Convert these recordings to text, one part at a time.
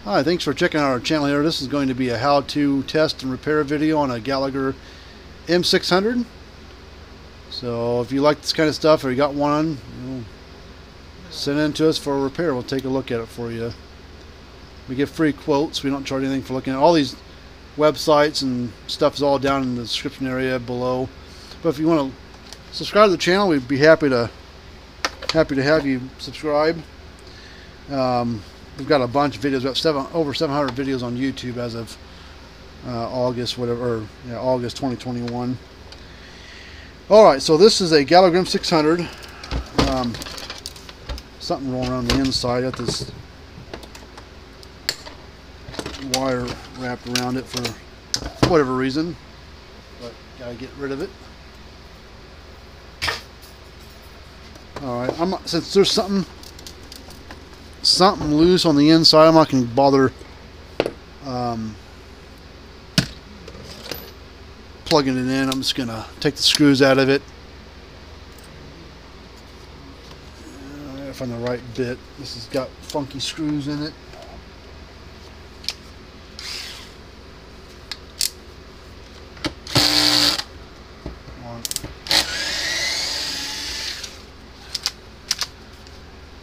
Hi, thanks for checking out our channel here. This is going to be a how-to test and repair video on a Gallagher M600. So if you like this kind of stuff or you got one, send it in to us for a repair. We'll take a look at it for you. We give free quotes. We don't charge anything for looking at all these websites, and stuff is all down in the description area below. But if you want to subscribe to the channel, we'd be happy to have you subscribe. We've got a bunch of videos, about over 700 videos on YouTube as of August 2021. Alright, so this is a Gallagher M600. Something rolling around the inside. Got this wire wrapped around it for whatever reason, but gotta get rid of it. Alright, since there's something loose on the inside, I'm not going to bother plugging it in. I'm just going to take the screws out of it. I gotta find the right bit. This has got funky screws in it.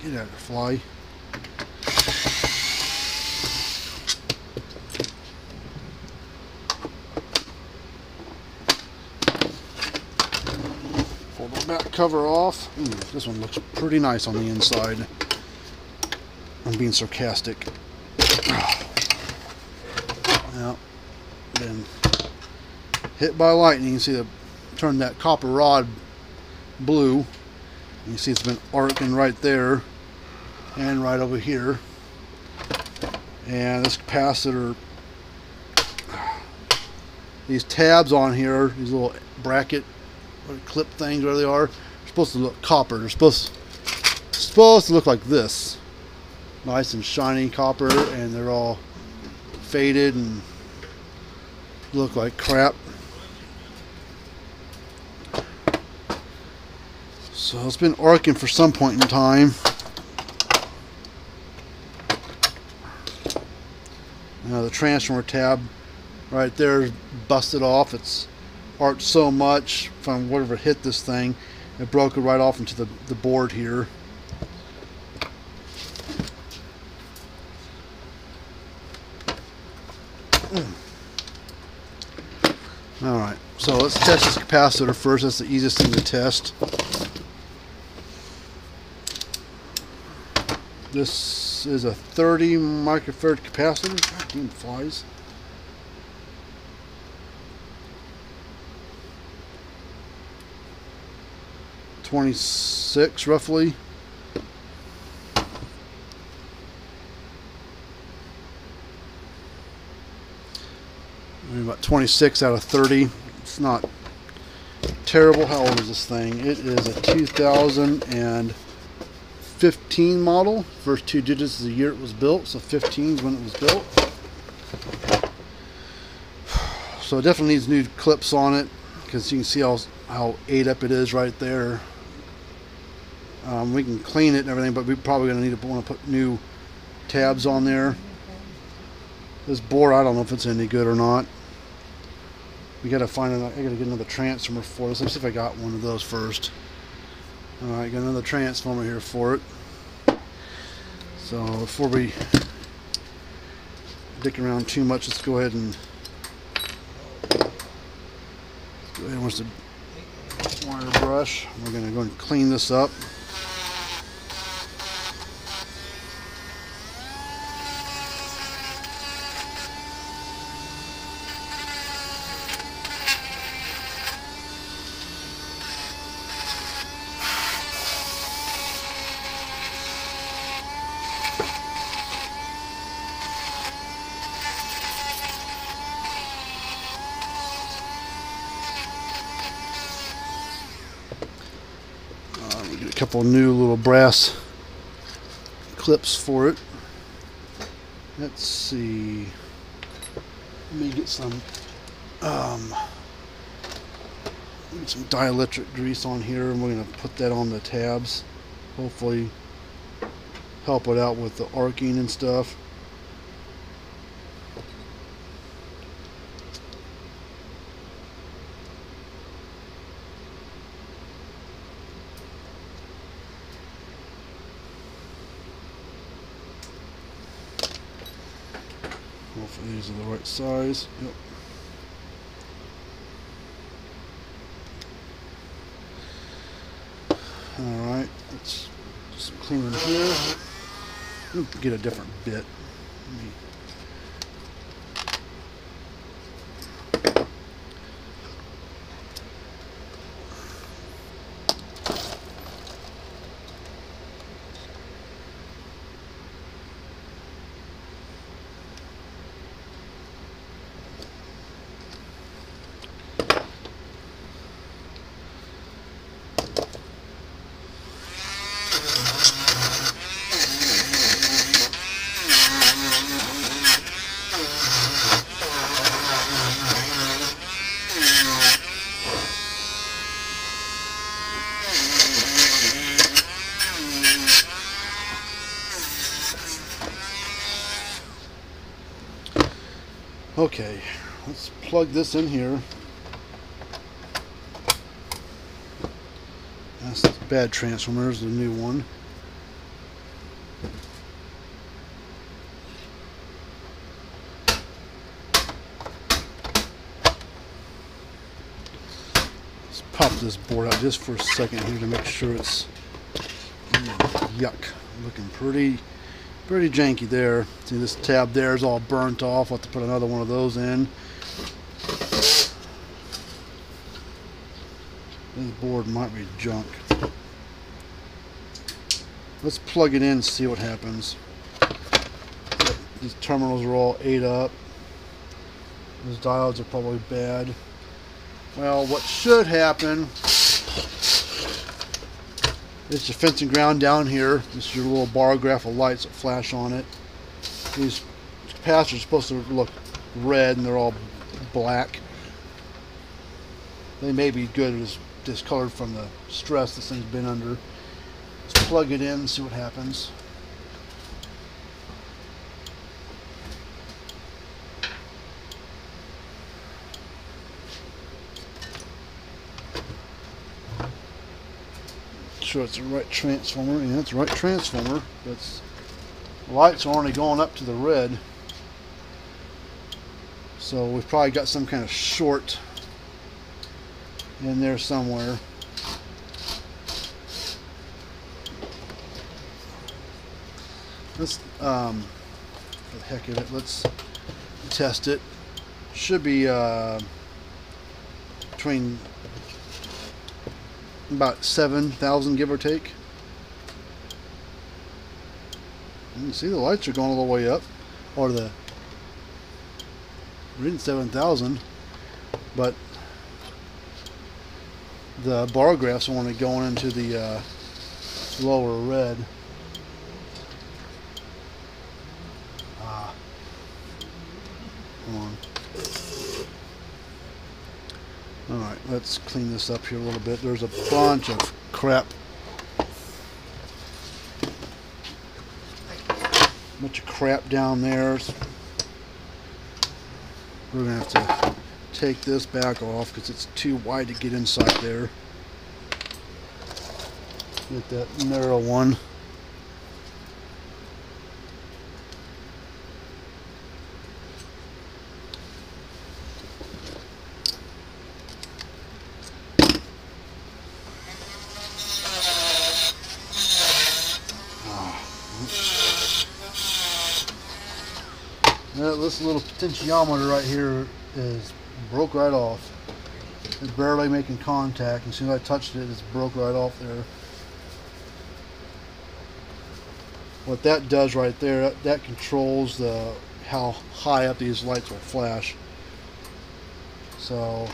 Get out of there, fly. Pull the back cover off. This one looks pretty nice on the inside. I'm being sarcastic. Now, been hit by lightning. You see the turn that copper rod blue. You see it's been arcing right there and right over here. And this capacitor, these tabs on here, these little bracket or clip things, whatever they are supposed to look copper. They're supposed to look like this, nice and shiny copper, and they're all faded and look like crap. So it's been arcing for some point in time. Now the transformer tab right there is busted off. It's arced so much from whatever hit this thing, it broke it right off into the board here. Alright, so let's test this capacitor first. That's the easiest thing to test. This is a 30 microfarad capacitor. God damn flies. $26 roughly. About 26 out of 30. It's not terrible. How old is this thing? It is a 2015 model. First two digits is the year it was built, so 15 is when it was built. So it definitely needs new clips on it, because you can see how ate up it is right there. We can clean it and everything, but we're probably going to want to put new tabs on there. This board, I don't know if it's any good or not. We got to find I got to get another transformer for this. Let's see if I got one of those first. Alright, got another transformer here for it. So before we dick around too much, let's go ahead with the wire brush. We're going to go and clean this up. Get a couple new little brass clips for it. Let's see. Let me get some dielectric grease on here, and we're going to put that on the tabs. Hopefully help it out with the arcing and stuff. Hopefully these are the right size. Yep. Alright, let's just clean in here. Get a different bit. Okay, let's plug this in here. That's the bad transformer, there's the new one. Let's pop this board out just for a second here to make sure it's yuck, looking pretty janky there. See, this tab there is all burnt off. I'll have to put another one of those in. This board might be junk. Let's plug it in and see what happens. These terminals are all ate up. Those diodes are probably bad. Well, what should happen is your fencing ground down here. This is your little bar graph of lights that flash on it. These capacitors are supposed to look red and they're all black. They may be good as discolored from the stress this thing's been under. Let's plug it in and see what happens. Sure it's the right transformer. Yeah, it's the right transformer. But the lights are only going up to the red, so we've probably got some kind of short in there somewhere. Let's for the heck of it, let's test it. Should be between about 7,000, give or take. You can see the lights are going all the way up, or the reading 7,000, but the bar graphs are only going into the lower red. Come on. Alright, let's clean this up here a little bit. There's a bunch of crap. Down there. We're going to have to take this back off because it's too wide to get inside there. Get that narrow one. This little potentiometer right here is broke right off. It's barely making contact. As soon as I touched it, it's broke right off there. What that does right there, that controls how high up these lights will flash. So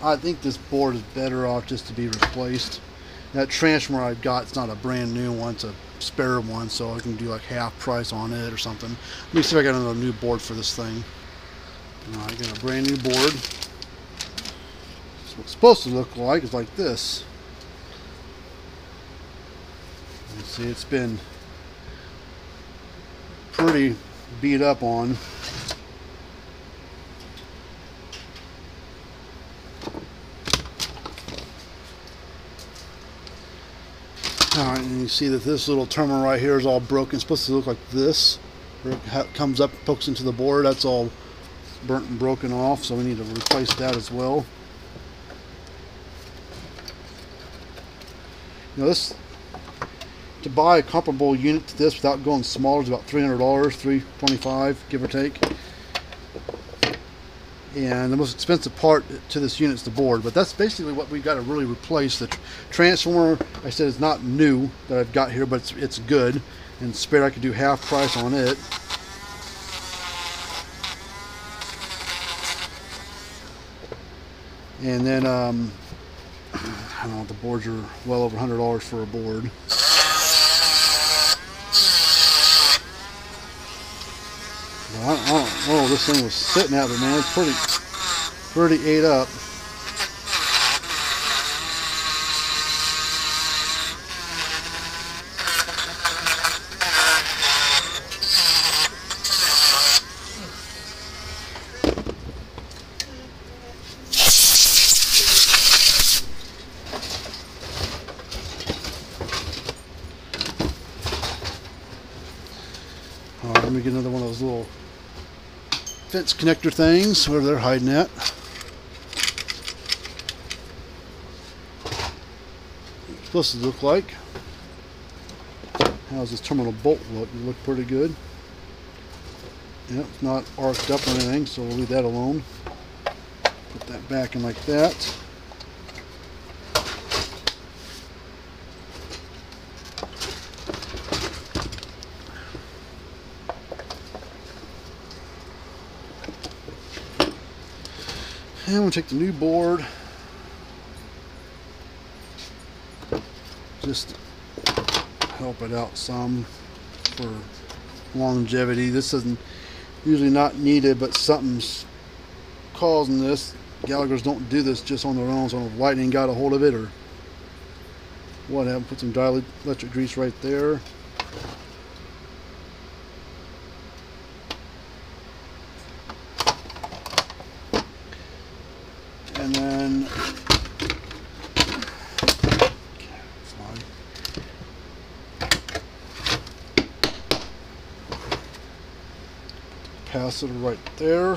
I think this board is better off just to be replaced. That transformer I've got, it's not a brand new one, it's a spare one, so I can do like half price on it or something. Let me see if I got another new board for this thing. I got a brand new board. So what it's supposed to look like is like this. You see, it's been pretty beat up on. Alright, and you see that this little terminal right here is all broken. It's supposed to look like this. where it comes up, pokes into the board, that's all burnt and broken off, so we need to replace that as well. You know, this, to buy a comparable unit to this without going smaller is about $300, $325 give or take. And the most expensive part to this unit is the board, but that's basically what we've got to really replace. The transformer, I said, is not new that I've got here, but it's good and spare. I could do half price on it. And then I don't know, the boards are well over $100 for a board. I don't know, this thing was sitting out there, man. It's pretty ate up. Alright, let me get another one of those little fence connector things, where they're hiding at. It's supposed to look like. How's this terminal bolt look? It look pretty good. Yeah, it's not arced up or anything, so we'll leave that alone. Put that back in like that. And we'll take the new board, just help it out some for longevity. This isn't usually not needed, but something's causing this. Gallagher's don't do this just on their own, so if lightning got a hold of it or what happened. Put some dielectric grease right there. And then capacitor right there.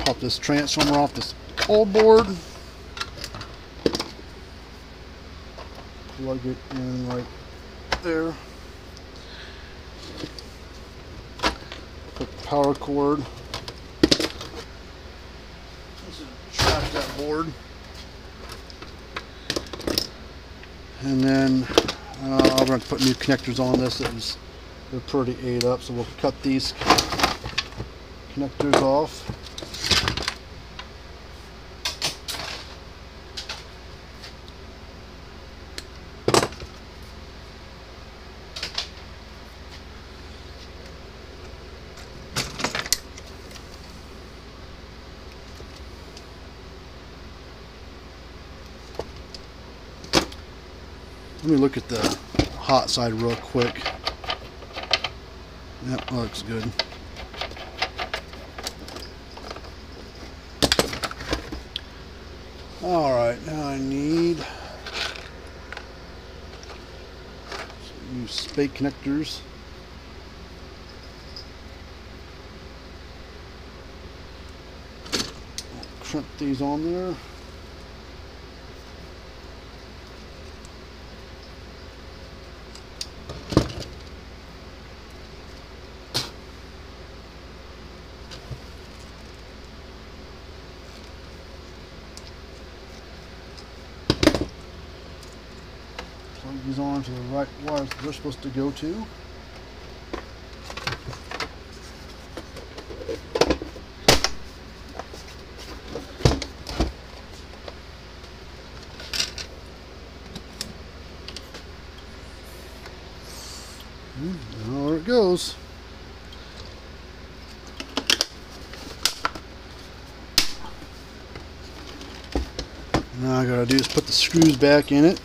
Pop this transformer off this old board. Plug it in right there. Put the power cord. Trash that board. And then we're going to put new connectors on this. They're pretty ate up, so we'll cut these connectors off. Let me look at the hot side real quick. Yep, looks good. Alright, now I need some new spade connectors. I'll crimp these on there. Plug these on to the right wires they're supposed to go to. Now there it goes. Now all I gotta do is put the screws back in it.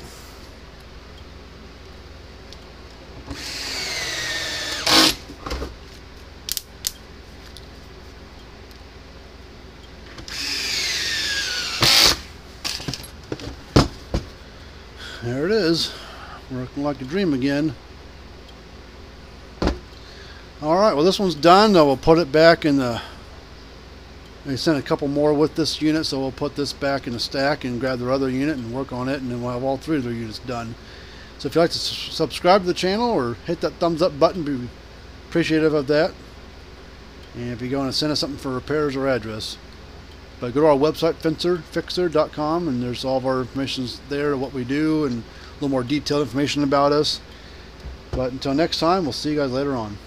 There it is, working like a dream again. Alright, well this one's done. We'll put it back in the... They sent a couple more with this unit, so we'll put this back in the stack and grab their other unit and work on it, and then we'll have all three of their units done. So if you'd like to subscribe to the channel or hit that thumbs up button, be appreciative of that. And if you want to send us something for repairs or address, but go to our website, fencerfixer.com, and there's all of our information there, what we do, and a little more detailed information about us. But until next time, we'll see you guys later on.